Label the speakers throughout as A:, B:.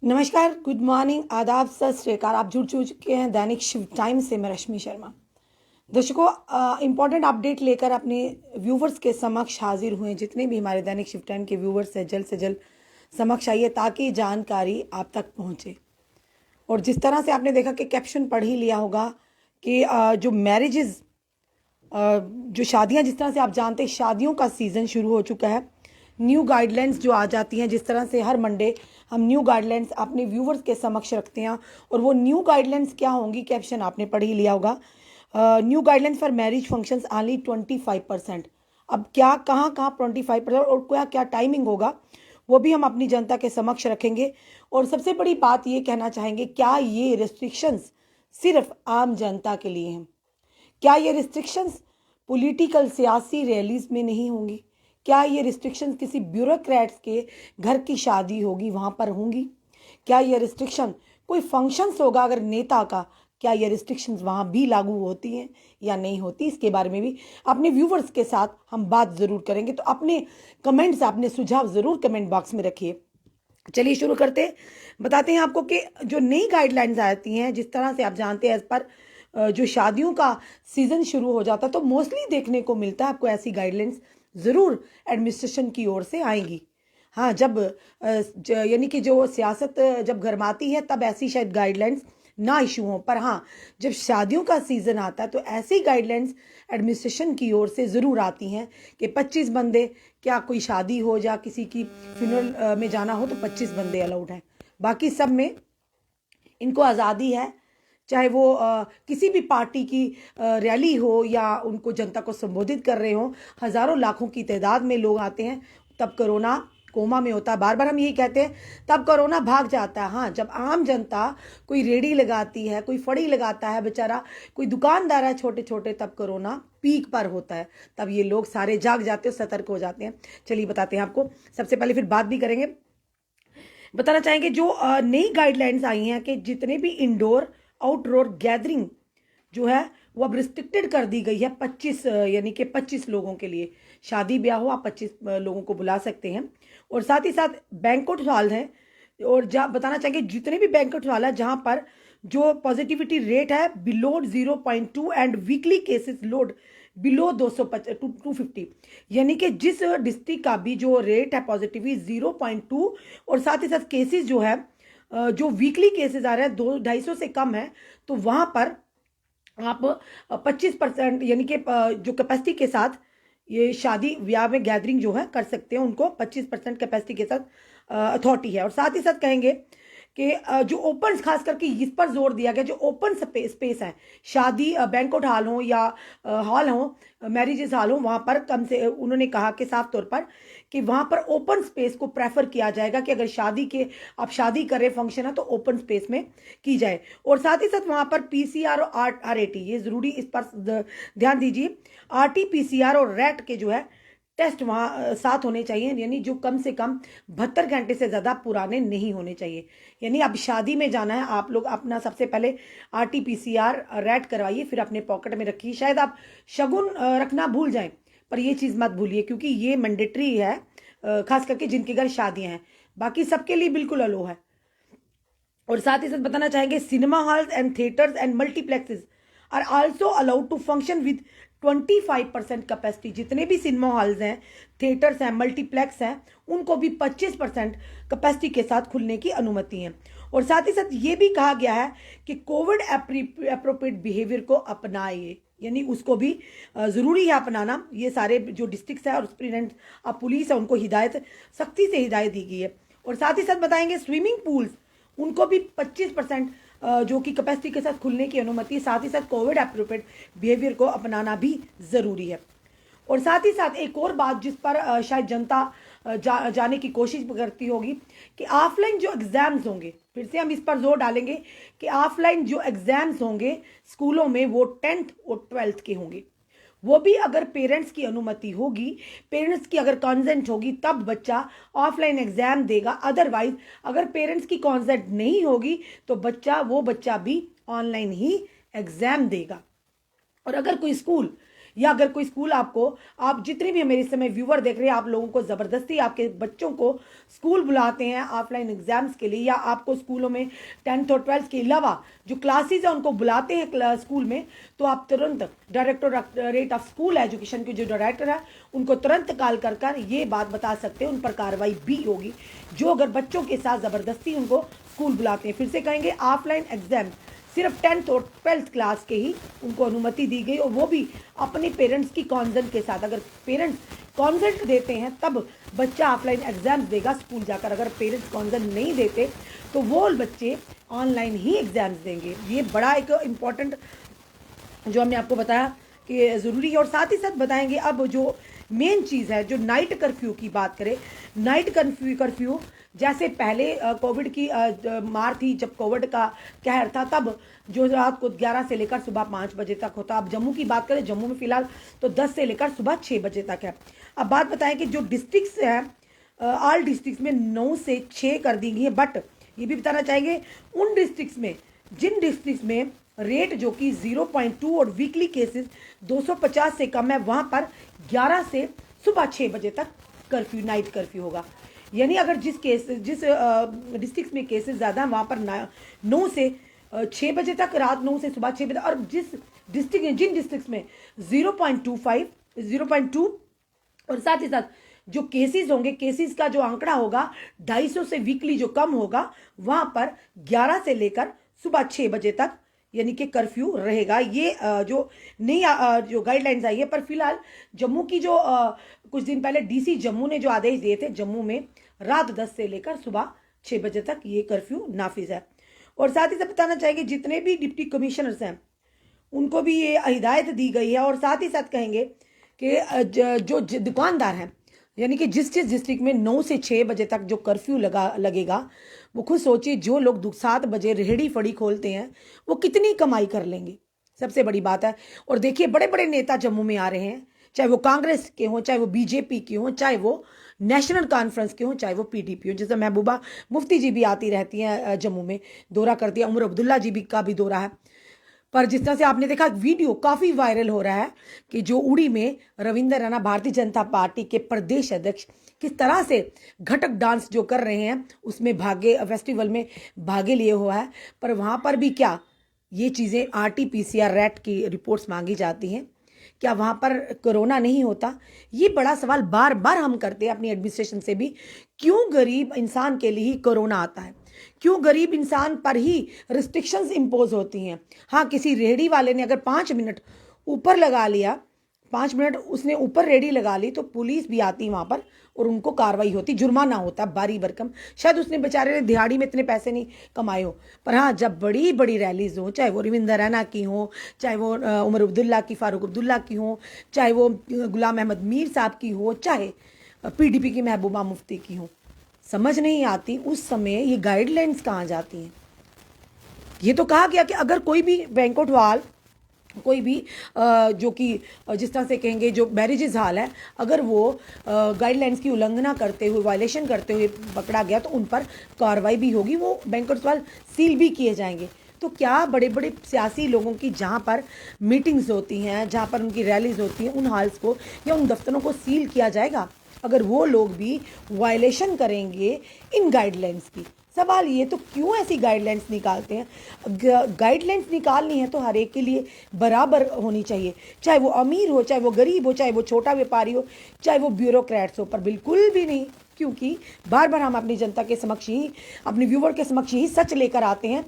A: नमस्कार, good morning, आदाब, सत श्री अकाल। आप जुड़ चुके हैं दैनिक शिव टाइम से। मैं रश्मि शर्मा। दर्शकों, इम्पॉर्टेंट अपडेट लेकर अपने व्यूवर्स के समक्ष हाजिर हुए। जितने भी हमारे दैनिक शिव टाइम के व्यूवर्स हैं, जल्द से जल्द समक्ष आइए ताकि जानकारी आप तक पहुंचे। और जिस तरह से आपने देखा कि कैप्शन पढ़ ही लिया होगा कि जो मैरिजेस, जो शादियां, जिस तरह से आप जानते हैं शादियों का सीज़न शुरू हो चुका है। न्यू गाइडलाइंस जो आ जाती हैं, जिस तरह से हर मंडे हम न्यू गाइडलाइंस अपने व्यूवर्स के समक्ष रखते हैं। और वो न्यू गाइडलाइंस क्या होंगी, कैप्शन आपने पढ़ ही लिया होगा। New guidelines for marriage functions only 25%। अब क्या, कहाँ कहाँ 25% और क्या क्या टाइमिंग होगा, वो भी हम अपनी जनता के समक्ष रखेंगे। और सबसे बड़ी बात ये कहना चाहेंगे, क्या ये रिस्ट्रिक्शंस सिर्फ आम जनता के लिए हैं? क्या ये रिस्ट्रिक्शंस पॉलिटिकल सियासी रैलीज में नहीं होंगी? क्या ये रिस्ट्रिक्शंस किसी ब्यूरोक्रेट्स के घर की शादी होगी वहाँ पर होंगी? क्या ये रिस्ट्रिक्शन कोई फंक्शंस होगा अगर नेता का, क्या ये रिस्ट्रिक्शंस वहाँ भी लागू होती हैं या नहीं होती? इसके बारे में भी अपने व्यूवर्स के साथ हम बात ज़रूर करेंगे। तो अपने कमेंट्स, अपने सुझाव ज़रूर कमेंट बॉक्स में रखिए। चलिए शुरू करते, बताते हैं आपको कि जो नई गाइडलाइंस आती हैं, जिस तरह से आप जानते हैं, एज पर जो शादियों का सीज़न शुरू हो जाता है तो मोस्टली देखने को मिलता है आपको ऐसी गाइडलाइंस ज़रूर एडमिनिस्ट्रेशन की ओर से आएंगी। हाँ, जब यानी कि जो सियासत जब गरमाती है तब ऐसी शायद गाइडलाइंस ना इशू हों, पर हाँ, जब शादियों का सीज़न आता है तो ऐसी गाइडलाइंस एडमिनिस्ट्रेशन की ओर से ज़रूर आती हैं कि 25 बंदे, क्या कोई शादी हो या किसी की फ्यूनरल में जाना हो तो 25 बंदे अलाउड हैं। बाकी सब में इनको आज़ादी है, चाहे वो किसी भी पार्टी की रैली हो या उनको जनता को संबोधित कर रहे हो। हज़ारों लाखों की तादाद में लोग आते हैं, तब कोरोना कोमा में होता है। बार बार हम यही कहते हैं, तब कोरोना भाग जाता है। हाँ, जब आम जनता कोई रेडी लगाती है, कोई फड़ी लगाता है, बेचारा कोई दुकानदार है छोटे छोटे, तब कोरोना पीक पर होता है। तब ये लोग सारे जाग जाते हैं, सतर्क हो जाते हैं। चलिए बताते हैं आपको। सबसे पहले फिर बात भी करेंगे, बताना चाहेंगे जो नई गाइडलाइंस आई हैं कि जितने भी इंडोर आउटडोर गैदरिंग जो है वो अब रिस्ट्रिक्टेड कर दी गई है। 25 यानी कि 25 लोगों के लिए शादी ब्याह हो, आप 25 लोगों को बुला सकते हैं। और साथ ही साथ बैंक्वेट हॉल हैं, और बताना चाहेंगे जितने भी बैंक्वेट हॉल है जहां पर जो पॉजिटिविटी रेट है below 0.2 and weekly cases load below 250 यानी कि जिस डिस्ट्रिक्ट का भी जो रेट है पॉजिटिविटी 0.2, और साथ ही साथ केसेस जो है जो वीकली केसेस आ रहे हैं 250 से कम है, तो वहां पर आप 25% यानी कि जो कैपेसिटी के साथ ये शादी ब्याह में गैदरिंग जो है कर सकते हैं। उनको 25% कैपेसिटी के साथ अथॉरिटी है। और साथ ही साथ कहेंगे कि जो ओपन, खास करके इस पर जोर दिया गया, जो ओपन स्पेस है, शादी बैंक्वेट हॉल हो या हॉल हो, मैरिजेस हॉल हो, वहाँ पर कम से उन्होंने कहा कि साफ तौर पर कि वहाँ पर ओपन स्पेस को प्रेफर किया जाएगा कि अगर शादी के आप शादी करें, फंक्शन है, तो ओपन स्पेस में की जाए। और साथ ही साथ वहाँ पर PCR और RT, ये ज़रूरी, इस पर ध्यान दीजिए। RT PCR और रैट के जो है टेस्ट वहाँ साथ होने चाहिए, यानी जो कम से कम 72 घंटे से ज़्यादा पुराने नहीं होने चाहिए। यानी अब शादी में जाना है, आप लोग अपना सबसे पहले RT PCR रैट करवाइए, फिर अपने पॉकेट में रखिए। शायद आप शगुन रखना भूल जाएं, पर ये चीज़ मत भूलिए, क्योंकि ये मैंडेटरी है, खास करके जिनके घर शादियां हैं। बाकी सबके लिए बिल्कुल अलो है। और साथ ही साथ बताना चाहेंगे, cinema halls and theatres and multiplexes are also allowed to function with 25% capacity. जितने भी सिनेमा हॉल्स हैं, थिएटर्स हैं, मल्टीप्लेक्स हैं, उनको भी 25% कैपेसिटी के साथ खुलने की अनुमति है। और साथ ही साथ ये भी कहा गया है कि कोविड अप्रोप्रिएट बिहेवियर को अपनाइए, यानी उसको भी ज़रूरी है अपनाना। ये सारे जो डिस्ट्रिक्ट्स है और सुप्रीडेंट पुलिस है, उनको हिदायत, सख्ती से हिदायत दी गई है। और साथ ही साथ बताएंगे स्विमिंग पूल्स, उनको भी 25% जो कि कैपेसिटी के साथ खुलने की अनुमति। साथ ही साथ कोविड अप्रोप्रिएट बिहेवियर को अपनाना भी ज़रूरी है। और साथ ही साथ एक और बात जिस पर शायद जनता जाने की कोशिश करती होगी कि ऑफलाइन जो एग्ज़ाम्स होंगे, फिर से हम इस पर जोर डालेंगे कि ऑफलाइन जो एग्ज़ाम्स होंगे स्कूलों में, वो 10th और 12th के होंगे। वो भी अगर पेरेंट्स की अनुमति होगी, पेरेंट्स की अगर कॉन्सेंट होगी, तब बच्चा ऑफलाइन एग्जाम देगा। अदरवाइज अगर पेरेंट्स की कॉन्सेंट नहीं होगी तो वो बच्चा भी ऑनलाइन ही एग्जाम देगा। और अगर कोई स्कूल या अगर कोई स्कूल आपको, आप जितने भी मेरे इस समय व्यूवर देख रहे हैं, आप लोगों को ज़बरदस्ती आपके बच्चों को स्कूल बुलाते हैं ऑफलाइन एग्जाम्स के लिए, या आपको स्कूलों में 10th और 12th के अलावा जो क्लासेज है उनको बुलाते हैं स्कूल में, तो आप तुरंत डायरेक्टोरेट ऑफ स्कूल एजुकेशन के जो डायरेक्टर है उनको तुरंत कॉल कर ये बात बता सकते हैं, उन पर कार्रवाई भी होगी जो अगर बच्चों के साथ ज़बरदस्ती उनको स्कूल बुलाते हैं। फिर से कहेंगे, ऑफलाइन एग्जाम सिर्फ 10th और 12th क्लास के ही उनको अनुमति दी गई, और वो भी अपने पेरेंट्स की कॉन्सेंट के साथ। अगर पेरेंट्स कॉन्सेंट देते हैं तब बच्चा ऑफलाइन एग्जाम देगा स्कूल जाकर, अगर पेरेंट्स कॉन्सेंट नहीं देते तो वो बच्चे ऑनलाइन ही एग्जाम्स देंगे। ये बड़ा एक इम्पॉर्टेंट जो हमने आपको बताया कि ज़रूरी है। और साथ ही साथ बताएंगे अब जो मेन चीज़ है, जो नाइट कर्फ्यू की बात करें, नाइट कर्फ्यू जैसे पहले कोविड की मार थी, जब कोविड का कहर था, तब जो रात को 11 से लेकर सुबह 5 बजे तक होता। अब जम्मू की बात करें, जम्मू में फ़िलहाल तो 10 से लेकर सुबह 6 बजे तक है। अब बात बताएं कि जो डिस्ट्रिक्ट्स हैं, ऑल डिस्ट्रिक्ट्स में 9 से 6 कर दी गई है, बट ये भी बताना चाहेंगे उन डिस्ट्रिक्ट्स में, जिन डिस्ट्रिक्ट्स में रेट जो कि 0.2 और वीकली केसेस 250 से कम है, वहाँ पर 11 से सुबह 6 बजे तक कर्फ्यू, नाइट कर्फ्यू होगा। यानी अगर जिस डिस्ट्रिक्ट में केसेस ज़्यादा हैं वहाँ पर 9 से 6 बजे तक, रात 9 से सुबह 6 बजे, और जिन डिस्ट्रिक्ट में 0.2 और साथ ही साथ जो केसेस होंगे, केसेस का जो आंकड़ा होगा 250 से वीकली जो कम होगा, वहाँ पर 11 से लेकर सुबह 6 बजे तक यानी कि कर्फ्यू रहेगा। ये जो नई जो गाइडलाइंस आई है, पर फिलहाल जम्मू की जो कुछ दिन पहले डीसी जम्मू ने जो आदेश दिए थे, जम्मू में रात 10 से लेकर सुबह 6 बजे तक ये कर्फ्यू नाफिज है। और साथ ही साथ बताना चाहेंगे जितने भी डिप्टी कमिश्नर्स हैं उनको भी ये हिदायत दी गई है। और साथ ही साथ कहेंगे कि जो दुकानदार हैं, यानी कि जिस डिस्ट्रिक्ट में 9 से 6 बजे तक जो कर्फ्यू लगेगा, वो खुद सोचिए जो लोग 7 बजे रेहड़ी फड़ी खोलते हैं वो कितनी कमाई कर लेंगे, सबसे बड़ी बात है। और देखिए बड़े बड़े नेता जम्मू में आ रहे हैं, चाहे वो कांग्रेस के हों, चाहे वो बीजेपी के हों, चाहे वो नेशनल कॉन्फ्रेंस के हों, चाहे वो पीडीपी हो। जैसे महबूबा मुफ्ती जी भी आती रहती हैं जम्मू में, दौरा करती है, उमर अब्दुल्ला जी भी का भी दौरा है। पर जिस तरह से आपने देखा वीडियो काफ़ी वायरल हो रहा है कि जो उड़ी में रविंदर रैना भारतीय जनता पार्टी के प्रदेश अध्यक्ष किस तरह से घटक डांस जो कर रहे हैं उसमें फेस्टिवल में भागे लिए हुआ है, पर वहाँ पर भी क्या ये चीज़ें RT-PCR रैट की रिपोर्ट्स मांगी जाती हैं, क्या वहाँ पर कोरोना नहीं होता? ये बड़ा सवाल बार बार हम करते हैं अपनी एडमिनिस्ट्रेशन से भी, क्यों गरीब इंसान के लिए ही कोरोना आता है, क्यों गरीब इंसान पर ही रिस्ट्रिक्शंस इम्पोज होती हैं। हाँ, किसी रेहड़ी वाले ने अगर 5 मिनट ऊपर लगा लिया, 5 मिनट उसने ऊपर रेहड़ी लगा ली, तो पुलिस भी आती वहाँ पर और उनको कार्रवाई होती, जुर्माना होता भारी भरकम। शायद उसने बेचारे ने दिहाड़ी में इतने पैसे नहीं कमाए हो, पर हाँ जब बड़ी बड़ी रैलीज हो, चाहे वो रविंदर रैना की हो, चाहे वो उमर अब्दुल्ला की, फारूक अब्दुल्ला की हो, चाहे वो गुलाम अहमद मीर साहब की हो, चाहे PDP की महबूबा मुफ्ती की हो, समझ नहीं आती उस समय ये गाइडलाइंस कहाँ जाती हैं। ये तो कहा गया कि अगर कोई भी बैंक्वेट हॉल, कोई भी जो कि जिस तरह से कहेंगे जो मैरिजेस हॉल है, अगर वो गाइडलाइंस की उल्लंघना करते हुए, वायलेशन करते हुए पकड़ा गया तो उन पर कार्रवाई भी होगी, वो बैंक्वेट हॉल सील भी किए जाएंगे। तो क्या बड़े बड़े सियासी लोगों की जहाँ पर मीटिंग्स होती हैं, जहाँ पर उनकी रैलीज होती हैं, उन हॉल्स को या उन दफ्तरों को सील किया जाएगा अगर वो लोग भी वायलेशन करेंगे इन गाइडलाइंस की? सवाल ये, तो क्यों ऐसी गाइडलाइंस निकालते हैं? गाइडलाइंस निकालनी है तो हर एक के लिए बराबर होनी चाहिए, चाहे वो अमीर हो, चाहे वो गरीब हो, चाहे वो छोटा व्यापारी हो, चाहे वो ब्यूरोक्रेट्स हो, पर बिल्कुल भी नहीं, क्योंकि बार बार हम अपनी जनता के समक्ष ही, अपने व्यूवर के समक्ष ही सच लेकर आते हैं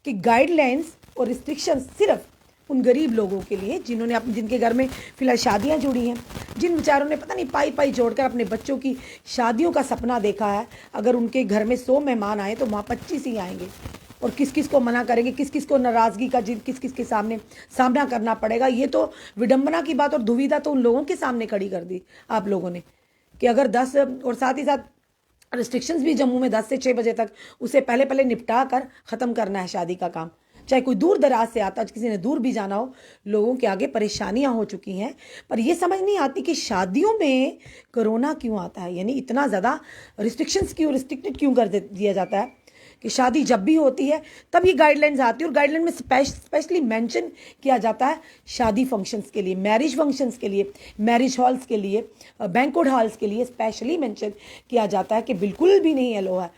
A: कि गाइडलाइंस और रिस्ट्रिक्शन सिर्फ उन गरीब लोगों के लिए जिन्होंने जिनके घर में फिलहाल शादियां जुड़ी हैं, जिन बेचारों ने पता नहीं पाई पाई जोड़कर अपने बच्चों की शादियों का सपना देखा है। अगर उनके घर में 100 मेहमान आए तो वहाँ 25 ही आएंगे, और किस किस को मना करेंगे, किस किस को नाराज़गी का किस किस के सामने सामना करना पड़ेगा। ये तो विडंबना की बात और दुविधा तो उन लोगों के सामने खड़ी कर दी आप लोगों ने कि अगर 10, और साथ ही साथ रिस्ट्रिक्शंस भी जम्मू में 10 से 6 बजे तक, उसे पहले पहले निपटा कर ख़त्म करना है शादी का काम। चाहे कोई दूर दराज से आता, किसी ने दूर भी जाना हो, लोगों के आगे परेशानियां हो चुकी हैं, पर ये समझ नहीं आती कि शादियों में कोरोना क्यों आता है, यानी इतना ज़्यादा रिस्ट्रिक्शंस क्यों, रिस्ट्रिक्टेड क्यों कर दिया जाता है। कि शादी जब भी होती है तब ये गाइडलाइंस आती है, और गाइडलाइन में स्पेशली मेंशन किया जाता है शादी फंक्शंस के लिए, मैरिज फंक्शंस के लिए, मैरिज हॉल्स के लिए, बैंक्वेट हॉल्स के लिए स्पेशली मेंशन किया जाता है कि बिल्कुल भी नहीं अलो है,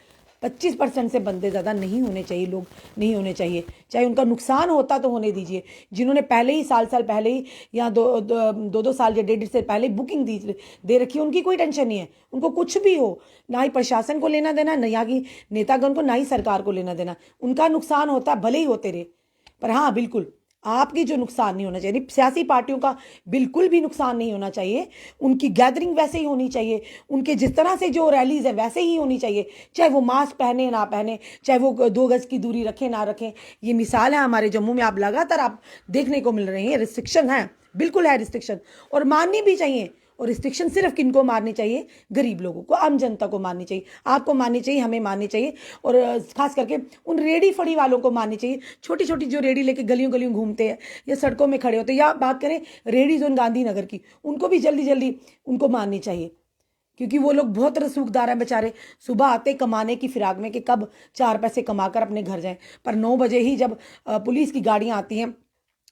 A: 25% से बंदे ज़्यादा नहीं होने चाहिए, लोग नहीं होने चाहिए, चाहे उनका नुकसान होता तो होने दीजिए। जिन्होंने पहले ही साल पहले ही या दो साल या 1.5 से पहले बुकिंग दे रखी है, उनकी कोई टेंशन नहीं है, उनको कुछ भी हो, ना ही प्रशासन को लेना देना, ना यहाँ की नेतागण को, ना ही सरकार को लेना देना। उनका नुकसान होता है भले ही होते रहे, पर हाँ बिल्कुल आपकी जो नुकसान नहीं होना चाहिए, सियासी पार्टियों का बिल्कुल भी नुकसान नहीं होना चाहिए। उनकी गैदरिंग वैसे ही होनी चाहिए, उनके जिस तरह से जो रैलीज है वैसे ही होनी चाहिए, चाहे वो मास्क पहने ना पहने, चाहे वो 2 गज की दूरी रखें ना रखें। ये मिसाल है हमारे जम्मू में, आप लगातार आप देखने को मिल रही है, रिस्ट्रिक्शन है, बिल्कुल है रिस्ट्रिक्शन, और माननी भी चाहिए। और रिस्ट्रिक्शन सिर्फ किनको मारनी चाहिए? गरीब लोगों को, आम जनता को मारनी चाहिए, आपको मारनी चाहिए, हमें मारनी चाहिए, और खास करके उन रेडी फड़ी वालों को मारनी चाहिए, छोटी छोटी जो रेडी लेके गलियों गलियों घूमते हैं या सड़कों में खड़े होते हैं, या बात करें रेडी जोन गांधीनगर की, उनको भी जल्दी जल्दी उनको मारनी चाहिए, क्योंकि वो लोग बहुत रसूखदार हैं बेचारे, सुबह आते कमाने की फिराक में कि कब 4 पैसे कमाकर अपने घर जाएं, पर 9 बजे ही जब पुलिस की गाड़ियां आती हैं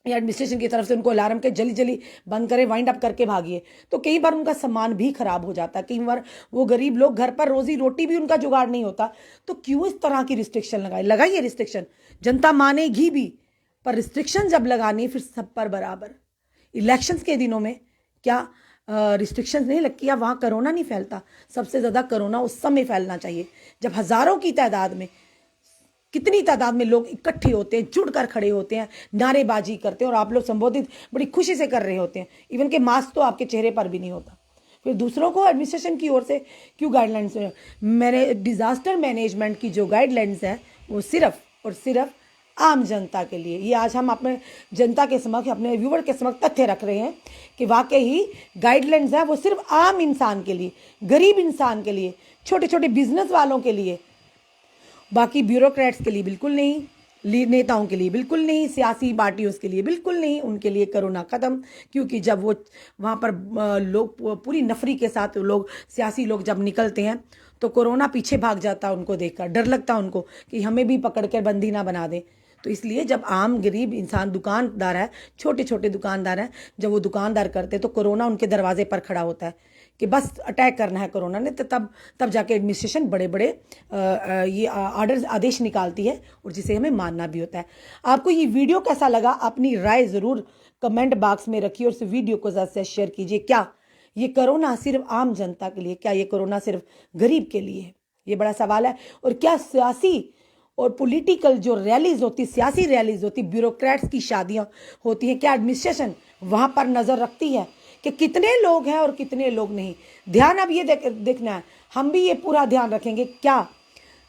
A: या एडमिनिस्ट्रेशन की तरफ से उनको अलार्म के जल्दी जल्दी बंद करें, वाइंड अप करके भागिए, तो कई बार उनका सामान भी खराब हो जाता है, कई बार वो गरीब लोग घर पर रोजी रोटी भी उनका जुगाड़ नहीं होता। तो क्यों इस तरह की रिस्ट्रिक्शन लगाइए रिस्ट्रिक्शन, जनता मानेगी भी, पर रिस्ट्रिक्शन जब लगानी है फिर सब पर बराबर। इलेक्शंस के दिनों में क्या रिस्ट्रिक्शंस नहीं लगती, या वहाँ कोरोना नहीं फैलता? सबसे ज़्यादा कोरोना उस समय फैलना चाहिए जब हज़ारों की तादाद में, कितनी तादाद में लोग इकट्ठे होते हैं, जुड़कर खड़े होते हैं, नारेबाजी करते हैं, और आप लोग संबोधित बड़ी खुशी से कर रहे होते हैं, इवन के मास्क तो आपके चेहरे पर भी नहीं होता। फिर दूसरों को एडमिनिस्ट्रेशन की ओर से क्यों गाइडलाइंस? मैंने डिज़ास्टर मैनेजमेंट की जो गाइडलाइंस है वो सिर्फ और सिर्फ आम जनता के लिए, ये आज हम अपने जनता के समक्ष, अपने व्यूवर के समक्ष तथ्य रख रहे हैं कि वाकई ही गाइडलाइंस है वो सिर्फ आम इंसान के लिए, गरीब इंसान के लिए, छोटे छोटे बिजनेस वालों के लिए, बाकी ब्यूरोक्रेट्स के लिए बिल्कुल नहीं, नेताओं के लिए बिल्कुल नहीं, सियासी पार्टियों के लिए बिल्कुल नहीं। उनके लिए कोरोना ख़त्म, क्योंकि जब वो वहाँ पर लोग पूरी नफरी के साथ लोग, सियासी लोग जब निकलते हैं तो कोरोना पीछे भाग जाता है, उनको देखकर डर लगता है उनको कि हमें भी पकड़ कर बंदी ना बना दें। तो इसलिए जब आम गरीब इंसान दुकानदार है, छोटे छोटे दुकानदार हैं, जब वो दुकानदार करते तो कोरोना उनके दरवाजे पर खड़ा होता है कि बस अटैक करना है कोरोना ने, तो तब जाके एडमिनिस्ट्रेशन बड़े बड़े ये आदेश निकालती है, और जिसे हमें मानना भी होता है। आपको ये वीडियो कैसा लगा? अपनी राय ज़रूर कमेंट बॉक्स में रखिए, और इस वीडियो को ज़्यादा से शेयर कीजिए। क्या ये कोरोना सिर्फ आम जनता के लिए, क्या ये कोरोना सिर्फ गरीब के लिए है? ये बड़ा सवाल है। और क्या सियासी और पॉलिटिकल जो रैलीज होती, सियासी रैलीज होती, ब्यूरोक्रेट्स की शादियां होती हैं, क्या एडमिनिस्ट्रेशन वहाँ पर नज़र रखती है कि कितने लोग हैं और कितने लोग नहीं? ध्यान अब ये देखना है, हम भी ये पूरा ध्यान रखेंगे, क्या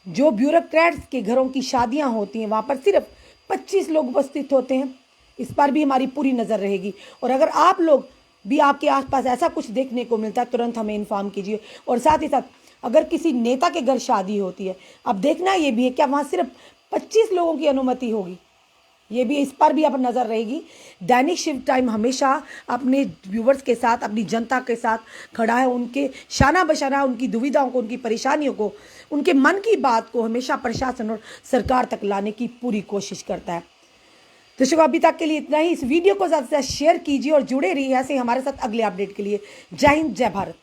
A: जो ब्यूरोक्रेट्स के घरों की शादियां होती हैं वहाँ पर सिर्फ 25 लोग उपस्थित होते हैं? इस पर भी हमारी पूरी नज़र रहेगी। और अगर आप लोग भी, आपके आसपास ऐसा कुछ देखने को मिलता है, तुरंत हमें इन्फॉर्म कीजिए। और साथ ही साथ अगर किसी नेता के घर शादी होती है, अब देखना ये भी है क्या वहाँ सिर्फ 25 लोगों की अनुमति होगी? ये भी, इस पर भी अब नज़र रहेगी। दैनिक शिव टाइम हमेशा अपने व्यूवर्स के साथ, अपनी जनता के साथ खड़ा है, उनके शाना बशाना, उनकी दुविधाओं को, उनकी परेशानियों को, उनके मन की बात को हमेशा प्रशासन और सरकार तक लाने की पूरी कोशिश करता है। दर्शकों, अभी तक के लिए इतना ही। इस वीडियो को ज़्यादा से ज़्यादा शेयर कीजिए और जुड़े रहिए ऐसे हमारे साथ अगले अपडेट के लिए। जय हिंद, जय भारत।